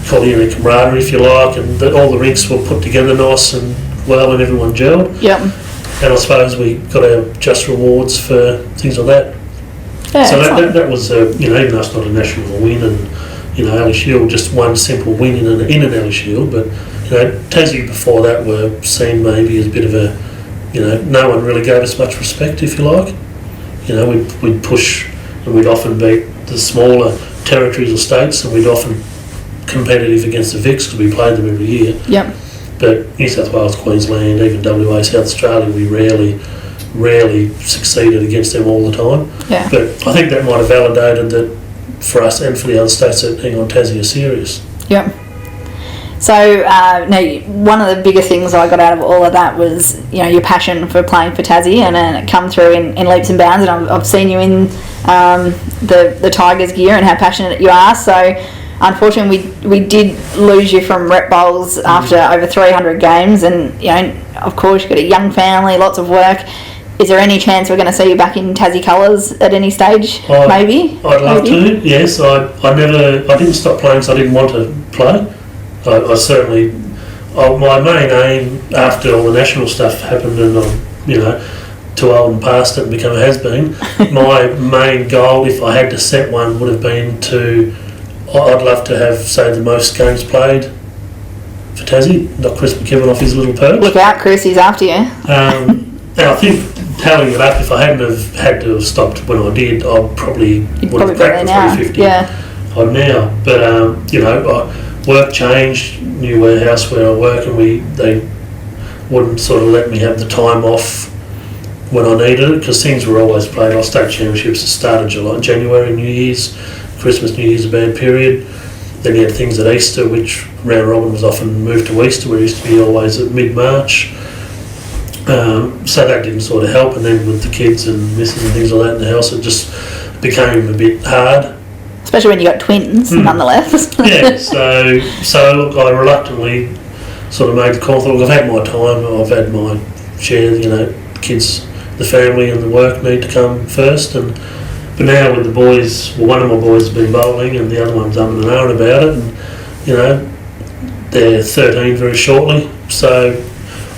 Speaker 2: calling it a camaraderie if you like, and all the rinks were put together nice and well and everyone gelled.
Speaker 1: Yep.
Speaker 2: And I suppose we got our just rewards for things like that.
Speaker 1: Yeah,
Speaker 2: so that was, even though it's not a national win and, Alley Shield, just one simple win in an Alley Shield, but, Tassie before that were seen maybe as a bit of a, no one really gave us much respect, if you like. We'd push and we'd often beat the smaller territories or states, and we'd often competitive against the Vics because we played them every year.
Speaker 1: Yep.
Speaker 2: But New South Wales, Queensland, even WA, South Australia, we rarely succeeded against them all the time.
Speaker 1: Yeah.
Speaker 2: But I think that might have validated that for us and for the other states that hang on Tassie are serious.
Speaker 1: Yep. So, one of the biggest things I got out of all of that was, your passion for playing for Tassie, and it come through in leaps and bounds. And I've seen you in the Tigers gear and how passionate you are. So, unfortunately, we did lose you from rep bowls after over 300 games, and of course, you've got a young family, lots of work. Is there any chance we're going to see you back in Tassie colours at any stage? Maybe.
Speaker 2: I'd love to. Yes, I didn't stop playing because I didn't want to play. I certainly. My main aim after all the national stuff happened, and I'm too old and past it and become a has-been. My main goal, if I had to set one, would have been I'd love to have, say, the most games played for Tassie. Knock Chris McKibben off his little perch.
Speaker 1: Look out, Chris, he's after you.
Speaker 2: And I think tallying it up, if I hadn't have had to have stopped when I did, I probably would have cracked the 350 on now. But work changed, new warehouse where I work, and they wouldn't sort of let me have the time off when I needed it, because things were always played off. State championships started January, New Year's, Christmas, New Year's a bad period. Then you had things at Easter, which round robin was often moved to Easter, where it used to be always at mid-March. So that didn't sort of help, and then with the kids and missus and things like that in the house, it just became a bit hard.
Speaker 1: Especially when you got twins, nonetheless.
Speaker 2: Yeah, so look, I reluctantly sort of made the call. Thought, I've had my time, I've had my share. The kids, the family, and the work need to come first. But now with the boys, one of my boys has been bowling, and the other one's and ahhing about it, and they're 13 very shortly. So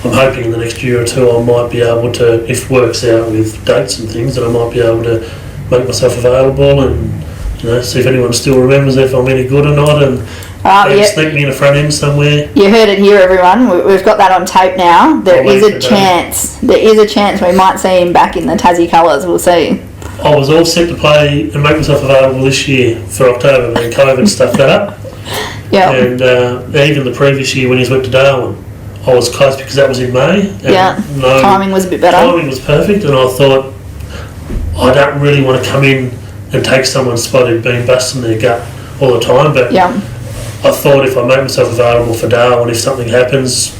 Speaker 2: I'm hoping in the next year or two I might be able to, if works out with dates and things, that I might be able to make myself available and see if anyone still remembers if I'm any good or not, and sneak me in the front end somewhere.
Speaker 1: You heard it here, everyone. We've got that on tape now. There is a chance we might see him back in the Tassie colours. We'll see.
Speaker 2: I was all set to play and make myself available this year for October, but then COVID stuffed that up.
Speaker 1: Yeah.
Speaker 2: And even the previous year when he went to Darwin, I was close because that was in May. And
Speaker 1: timing was a bit better.
Speaker 2: Timing was perfect, and I thought, I don't really want to come in and take someone's spot who'd been busting their gut all the time. But I thought if I make myself available for Darwin, if something happens,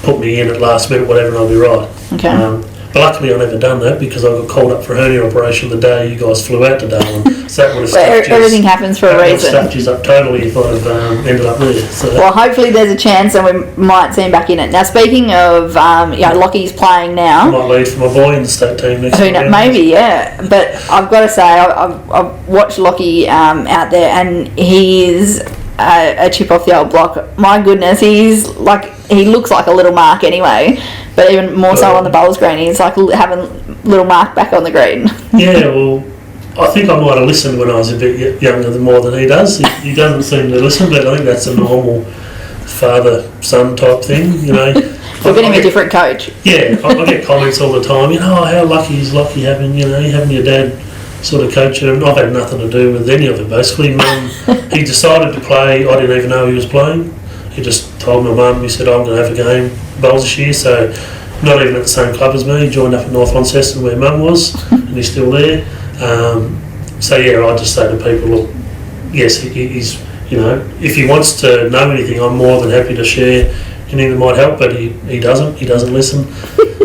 Speaker 2: put me in at last minute, whatever, and I'll be right.
Speaker 1: Okay.
Speaker 2: But luckily I never done that, because I got called up for a hernia operation the day you guys flew out to Darwin. So that would have stuffed
Speaker 1: everything happens for a reason.
Speaker 2: Stuffed you up totally if I'd have ended up there. So.
Speaker 1: Well, hopefully there's a chance and we might see him back in it. Now, speaking of, Lockie's playing now.
Speaker 2: I might lead for my boy in the state team next year.
Speaker 1: Maybe, yeah. But I've got to say, I've watched Lockie out there, and he is a chip off the old block. My goodness, he looks like a little Mark anyway. But even more so on the bowls green, he's like having little Mark back on the green.
Speaker 2: Yeah, well, I think I might have listened when I was a bit younger more than he does. He doesn't seem to listen, but I think that's a normal father-son type thing,
Speaker 1: We're getting a different coach.
Speaker 2: Yeah, I get comments all the time, how lucky is Lockie having your dad sort of coach him. I've had nothing to do with any of it, basically. He decided to play, I didn't even know he was playing. He just told my mum, he said, I'm going to have a game bowls this year, so not even at the same club as me. He joined up at North Launceston where mum was, and he's still there. I just say to people, look, yes, he's, if he wants to know anything, I'm more than happy to share anything that might help, but he doesn't listen.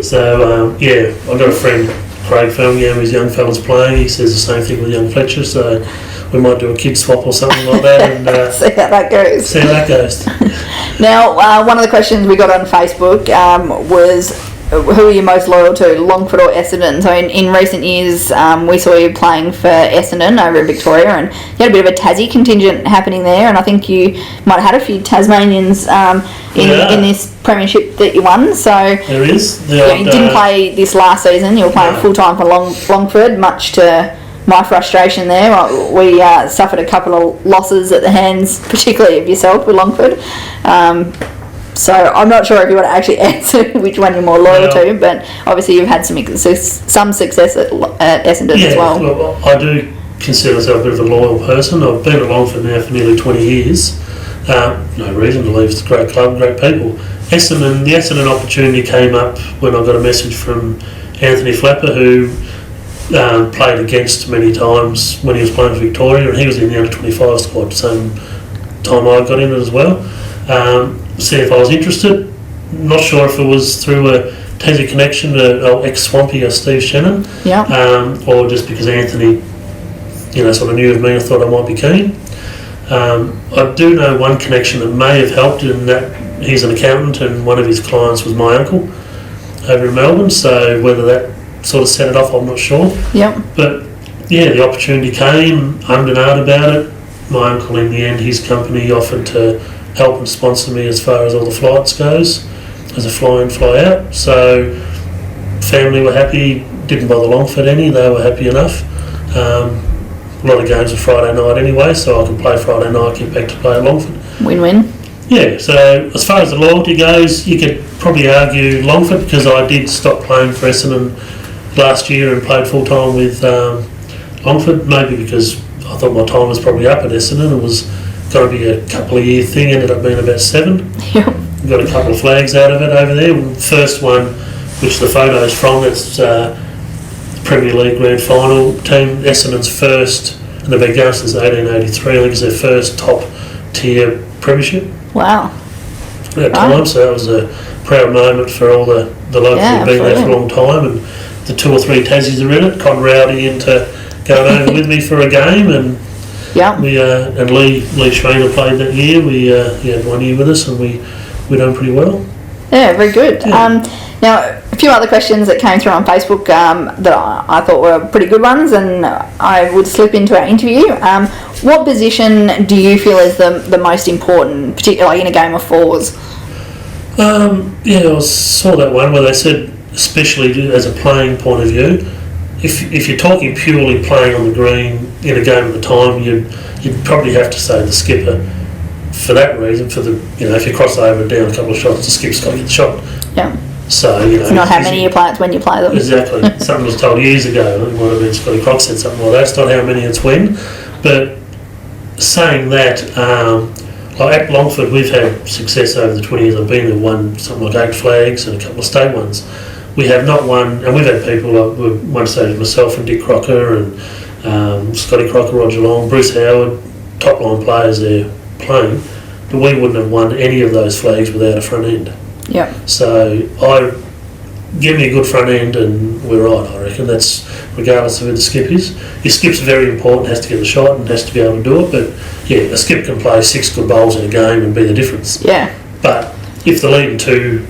Speaker 2: So, I've got a friend, Craig Fellingham, whose young fella's playing. He says the same thing with young Fletcher, so we might do a kid swap or something like that, and
Speaker 1: see how that goes. Now, one of the questions we got on Facebook was, who are you most loyal to, Longford or Essendon? So in recent years, we saw you playing for Essendon over in Victoria, and you had a bit of a Tassie contingent happening there, and I think you might have had a few Tasmanians in this premiership that you won. So
Speaker 2: there is.
Speaker 1: You didn't play this last season. You were playing full time for Longford, much to my frustration there. We suffered a couple of losses at the hands, particularly of yourself with Longford. So I'm not sure if you want to actually answer which one you're more loyal to, but obviously you've had some success at Essendon as well.
Speaker 2: Look, I do consider myself a bit of a loyal person. I've been at Longford now for nearly 20 years. No reason to leave. It's a great club, great people. The Essendon opportunity came up when I got a message from Anthony Flapper, who played against many times when he was playing for Victoria, and he was in the under-25 squad, same time I got in it as well. See if I was interested. Not sure if it was through a Tassie connection to ex-Swampy or Steve Shannon, or just because Anthony, sort of knew of me, I thought I might be keen. I do know one connection that may have helped in that he's an accountant and one of his clients was my uncle over in Melbourne, so whether that sort of set it off, I'm not sure. But yeah, the opportunity came, ummed and ahed about it. My uncle, in the end, his company offered to help and sponsor me as far as all the flights goes, as a fly-in, fly-out. So family were happy, didn't bother Longford any, they were happy enough. A lot of games are Friday night anyway, so I can play Friday night, get back to play at Longford.
Speaker 1: Win-win.
Speaker 2: Yeah, so as far as the loyalty goes, you could probably argue Longford, because I did stop playing for Essendon last year and played full-time with Longford, maybe because I thought my time was probably up at Essendon. It was going to be a couple of year thing, ended up being about 7. Got a couple of flags out of it over there. First one, which the photo's from, it's Premier League Grand Final team, Essendon's first, and they've been going since 1883, I think it's their first top tier premiership.
Speaker 1: Wow.
Speaker 2: At that time, so that was a proud moment for all the locals who've been there for a long time, and the 2 or 3 Tassies are in it. Con Rowdy into going over with me for a game, and we and Lee Schreiner played that year. He had 1 year with us, and we done pretty well.
Speaker 1: Yeah, very good. Now, a few other questions that came through on Facebook that I thought were pretty good ones, and I would slip into our interview. What position do you feel is the most important, particularly in a game of fours?
Speaker 2: I saw that one where they said, especially as a playing point of view, if you're talking purely playing on the green in a game at the time, you'd probably have to say the skipper. For that reason, if you cross over down a couple of shots, the skipper's got to get the shot. So
Speaker 1: it's not how many you play; it's when you play them.
Speaker 2: Exactly. Something was told years ago. It might have been Scotty Croc said something like that. It's not how many, it's when. But saying that, like at Longford, we've had success over the 20 years I've been there. Won something like 8 flags and a couple of state ones. We have not won, and we've had people like one stage myself and Dick Crocker and Scotty Crocker, Roger Long, Bruce Howard, top line players there playing, but we wouldn't have won any of those flags without a front end. So give me a good front end and we're right, I reckon. That's regardless of who the skip is. Your skip's very important, has to get the shot and has to be able to do it, but yeah, a skip can play 6 good bowls in a game and be the difference. But if the leading 2,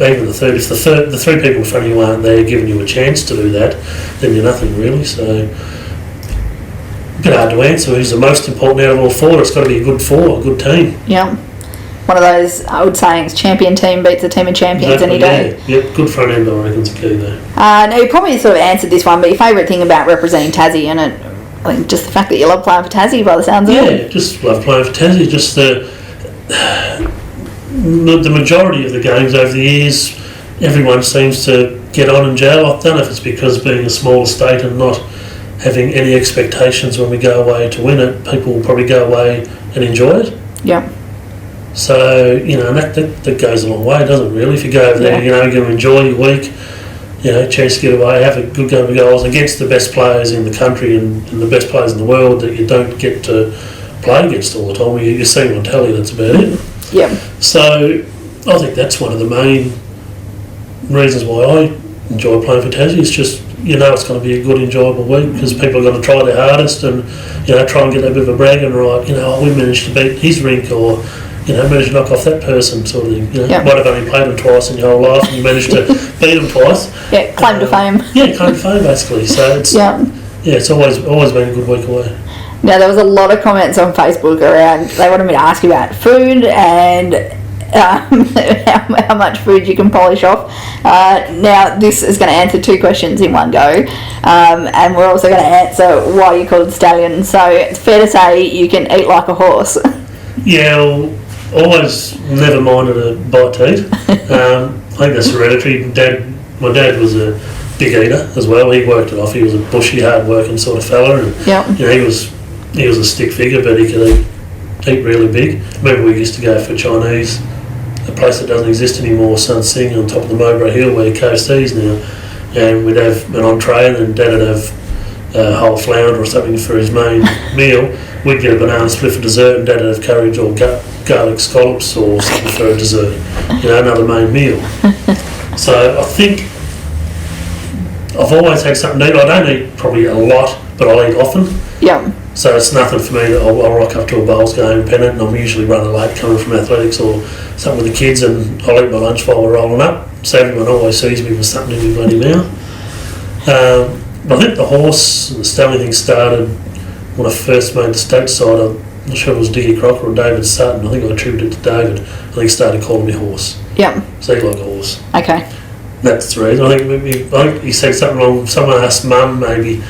Speaker 2: even the third, if the 3 people in front of you aren't there giving you a chance to do that, then you're nothing really. So a bit hard to answer who's the most important out of all 4. It's got to be a good 4, a good team.
Speaker 1: One of those old sayings, champion team beats a team of champions any day.
Speaker 2: Good front end, I reckon, is key there.
Speaker 1: Now, you probably sort of answered this one, but your favourite thing about representing Tassie, and just the fact that you love playing for Tassie by the sounds of it?
Speaker 2: Yeah, just love playing for Tassie. Just the majority of the games over the years, everyone seems to get on and gel. I don't know if it's because being a small state and not having any expectations when we go away to win it, people will probably go away and enjoy it. So, and that goes a long way, doesn't it, really? If you go over there, you're going to enjoy your week, chance to get away, have a good game of goals against the best players in the country and the best players in the world that you don't get to play against all the time. You see them on telly, that's about it. So, I think that's one of the main reasons why I enjoy playing for Tassie. It's just, it's going to be a good, enjoyable week because people are going to try their hardest and, try and get that bit of a bragging right. We managed to beat his rink, or managed to knock off that person, sort of thing. Might have only played them twice in your whole life and you managed to beat them twice.
Speaker 1: Claim to fame.
Speaker 2: Claim to fame, basically. So it's it's always been a good week away.
Speaker 1: Now, there was a lot of comments on Facebook around, they wanted me to ask you about food and how much food you can polish off. Now, this is going to answer 2 questions in one go, and we're also going to answer why you're called Stallion. So it's fair to say you can eat like a horse.
Speaker 2: Always never minded a bite to eat. I think that's hereditary. My dad was a big eater as well. He worked it off. He was a bushy, hard-working sort of fella, and he was a stick figure, but he could eat really big. Remember, we used to go for Chinese, a place that doesn't exist anymore, Sun Sing, on top of the Mowbray Hill where KFC is now, and we'd have an entree, and then Dad would have a whole flounder or something for his main meal. we'd get a banana split for dessert, and Dad would have curry or garlic scallops or something for a dessert. Another main meal. So I think I've always had something to eat. I don't eat probably a lot, but I'll eat often.
Speaker 1: Yeah.
Speaker 2: So it's nothing for me that I'll rock up to a bowls game, pennant, and I'm usually running late coming from athletics or something with the kids, and I'll eat my lunch while we're rolling up. So everyone always sees me with something in my bloody mouth. But I think the horse and the stallion thing started when I first made the state side. I'm not sure if it was Dickie Crocker or David Sutton. I think I attributed it to David. I think he started calling me Horse.
Speaker 1: Yeah.
Speaker 2: So he like a horse.
Speaker 1: Okay.
Speaker 2: That's the reason. I think he said something wrong. Someone asked Mum maybe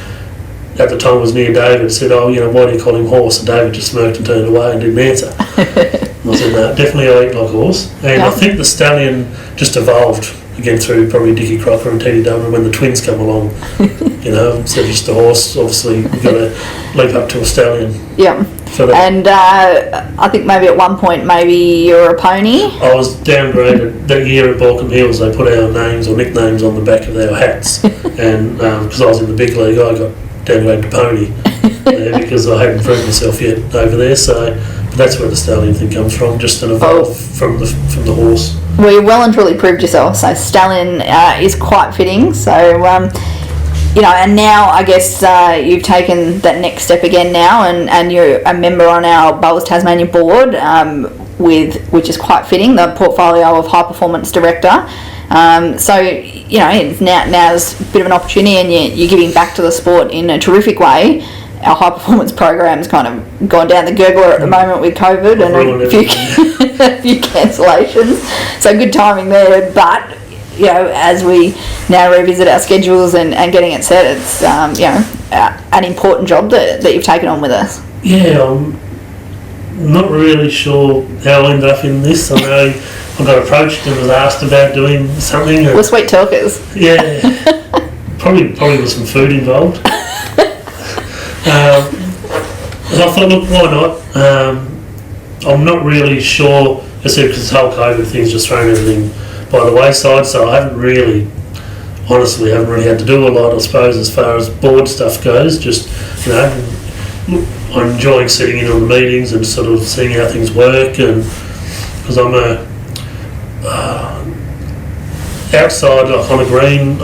Speaker 2: at the time was near David, said, why do you call him Horse? And David just smirked and turned away and didn't answer. And I said, no, definitely I eat like a horse. And I think the stallion just evolved again through probably Dickie Crocker and Teddy Dublin when the twins come along. Instead of just a horse, obviously you've got to leap up to a stallion.
Speaker 1: Yeah. And I think maybe at one point maybe you're a pony.
Speaker 2: I was downgraded that year at Balcombe Hills. They put our names or nicknames on the back of our hats, and because I was in the big league, I got downgraded to pony there because I hadn't proved myself yet over there. So that's where the stallion thing comes from, just an evolve from the horse.
Speaker 1: Well, you well and truly proved yourself. So stallion is quite fitting. So and now I guess you've taken that next step again now, and you're a member on our Bowls Tasmania board, which is quite fitting, the portfolio of high performance director. So it's now's a bit of an opportunity, and you're giving back to the sport in a terrific way. Our high performance program's kind of gone down the gurgler at the moment with COVID and a few cancellations. So good timing there, but as we now revisit our schedules and getting it set, it's an important job that you've taken on with us.
Speaker 2: Yeah, I'm not really sure how I ended up in this. I know I got approached and was asked about doing something.
Speaker 1: We're sweet talkers.
Speaker 2: Yeah, probably with some food involved. And I thought, look, why not? I'm not really sure, as I said, because this whole COVID thing's just thrown everything by the wayside, so I haven't really had to do a lot, I suppose, as far as board stuff goes. Just, I'm enjoying sitting in on the meetings and sort of seeing how things work, and because I'm outside, like on a green,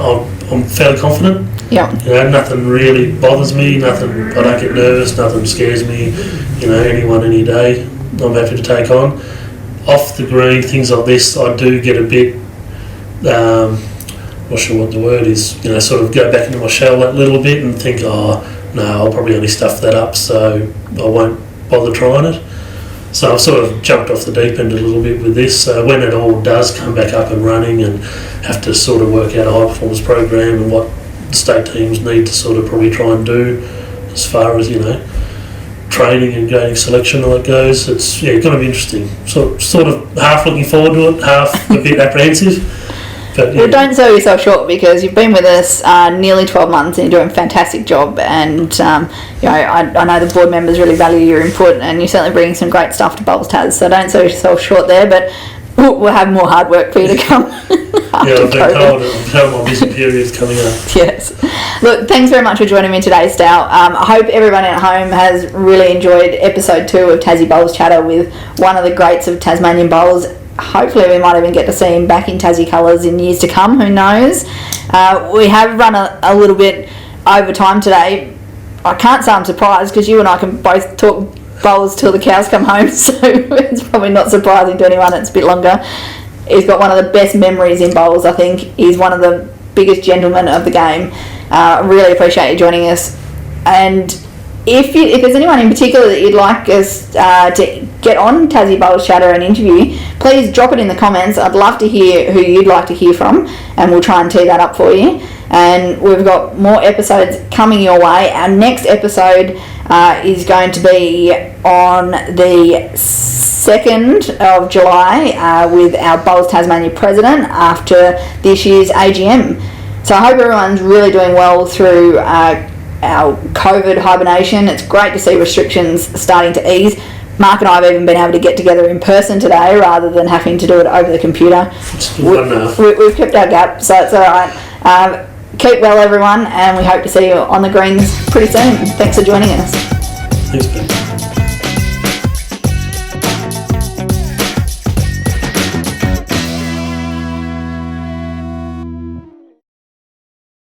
Speaker 2: I'm fairly confident.
Speaker 1: Yeah.
Speaker 2: Nothing really bothers me, I don't get nervous, nothing scares me, anyone, any day, I'm happy to take on. Off the green, things like this, I do get a bit, not sure what the word is, sort of go back into my shell that little bit and think, no, I'll probably only stuff that up, so I won't bother trying it. So I've sort of jumped off the deep end a little bit with this. So when it all does come back up and running and have to sort of work out a high performance program and what the state teams need to sort of probably try and do as far as, training and grading selection and all that goes, it's going to be interesting. Sort of half looking forward to it, half a bit apprehensive. But,
Speaker 1: Well, don't sell yourself short, because you've been with us nearly 12 months and you're doing a fantastic job, and I know the board members really value your input, and you're certainly bringing some great stuff to Bowls Tas, so don't sell yourself short there, but we'll have more hard work for you to come.
Speaker 2: I've been told my busy period's coming up.
Speaker 1: Yes. Look, thanks very much for joining me today, Stal. I hope everyone at home has really enjoyed episode 2 of Tassie Bowls Chatter with one of the greats of Tasmanian bowls. Hopefully we might even get to see him back in Tassie colours in years to come, who knows. We have run a little bit over time today. I can't say I'm surprised, because you and I can both talk bowls till the cows come home, so it's probably not surprising to anyone it's a bit longer. He's got one of the best memories in bowls, I think. He's one of the biggest gentlemen of the game. Really appreciate you joining us. And if there's anyone in particular that you'd like us to get on Tassie Bowls Chatter and interview, please drop it in the comments. I'd love to hear who you'd like to hear from, and we'll try and tee that up for you. And we've got more episodes coming your way. Our next episode is going to be on the 2nd of July with our Bowls Tasmania president after this year's AGM. So I hope everyone's really doing well through our COVID hibernation. It's great to see restrictions starting to ease. Mark and I have even been able to get together in person today rather than having to do it over the computer. We've kept our gap, so it's all right. Keep well, everyone, and we hope to see you on the greens pretty soon. Thanks for joining us.
Speaker 2: Thanks, Ben.